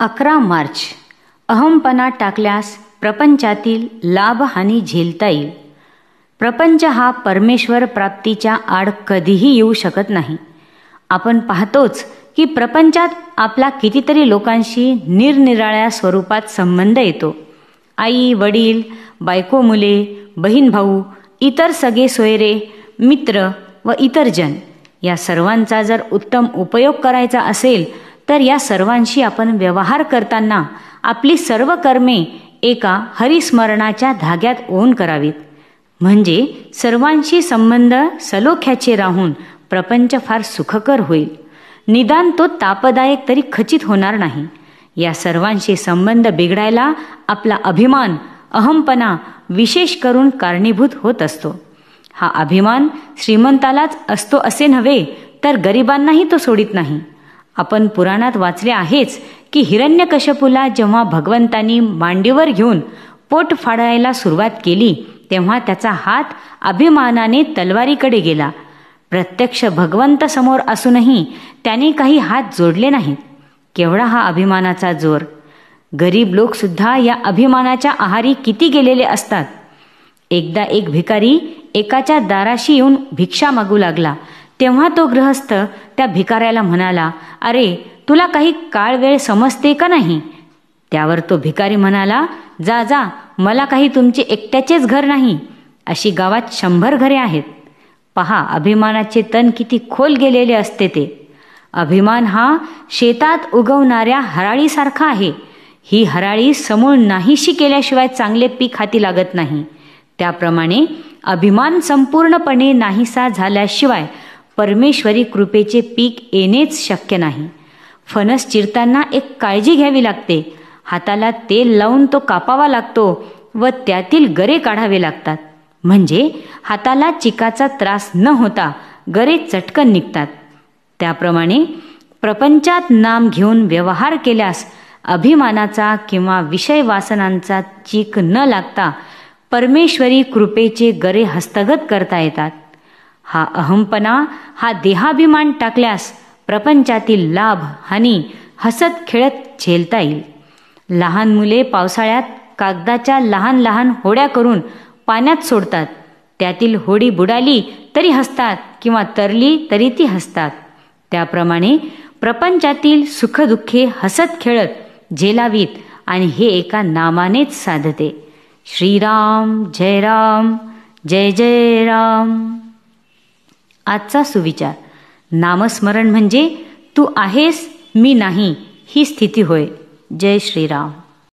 11 मार्च. अहमपणा टाकल्यास प्रपंचातील लाभहानी झेलता येईल. प्रपंच हा परमेश्वर प्राप्तीच्या आड कधीही येऊ शकत नाही. आपण पाहतोच की प्रपंचात आपला कितीतरी लोकांशी निरनिराळ्या स्वरूपात संबंध येतो. आई वडील, बायको मुले, बहीण भाऊ, इतर सगळे सोयरे, मित्र व इतर जन, या सर्वांचा जर उत्तम उपयोग करायचा असेल तर या सर्वांशी आपण व्यवहार करताना आपली सर्व कर्मे एका हरिस्मरणाच्या धाग्यात ओन करावीत. म्हणजे सर्वांशी संबंध सलोख्याचे राहून प्रपंच फार सुखकर होईल. निदान तो तापदायक तरी खचित होणार नाही. या सर्वांशी संबंध बिघडायला आपला अभिमान, अहमपणा विशेष करून कारणीभूत होत असतो. हा अभिमान श्रीमंतालाच असतो असे नव्हे तर गरिबांनाही तो सोडित नाही. आपण पुराणात वाचले आहेच की हिरण्यकश्यपूला जेव्हा भगवंतांनी मांडीवर घेऊन पोट फाडायला सुरुवात केली तेव्हा त्याचा हात अभिमानाने तलवारीकडे गेला. प्रत्यक्ष भगवंत समोर असूनही त्याने काही हात जोडले नाहीत. केवढा हा अभिमानाचा जोर! गरीब लोक सुद्धा या अभिमानाच्या आहारी किती गेलेले असतात. एकदा एक भिकारी एकाच्या दाराशी येऊन भिक्षा मागू लागला. तेव्हा तो गृहस्थ त्या भिकाऱ्याला म्हणाला, "अरे, तुला काही काळ वेळ समजते का नाही?" त्यावर तो भिकारी म्हणाला, "जा जा, मला काही तुमचे एकट्याचेच घर नाही. अशी गावात 100 घरे आहेत." पहा, अभिमानाचे तण किती खोल गेलेले असते ते. अभिमान हा शेतात उगवणाऱ्या हराळीसारखा आहे. ही हराळी समूळ नाहीशी केल्याशिवाय चांगले पीक हाती लागत नाही. त्याप्रमाणे अभिमान संपूर्णपणे नाहीसा झाल्याशिवाय परमेश्वरी कृपेचे पीक येणेच शक्य नाही. फणस चिरताना एक काळजी घ्यावी लागते. हाताला तेल लावून तो कापावा लागतो व त्यातील गरे काढावे लागतात. म्हणजे हाताला चिकाचा त्रास न होता गरे चटकन निघतात. त्याप्रमाणे प्रपंचात नाम घेऊन व्यवहार केल्यास अभिमानाचा किंवा विषय वासनांचा चीक न लागता परमेश्वरी कृपेचे गरे हस्तगत करता येतात. हा अहमपणा, हा देहाभिमान टाकल्यास प्रपंचातील लाभ हानी हसत खेळत झेलता येईल. लहान मुले पावसाळ्यात कागदाच्या लहान लहान होड्या करून पाण्यात सोडतात. त्यातील होडी बुडाली तरी हसतात किंवा तरली तरी ती हसतात. त्याप्रमाणे प्रपंचातील सुखदुःखे हसत खेळत झेलावीत आणि हे एका नामानेच साधते. श्रीराम जय राम, जय जय राम. आजचा सुविचार: नामस्मरण म्हणजे तू आहेस मी नाही ही स्थिती होय. जय श्रीराम.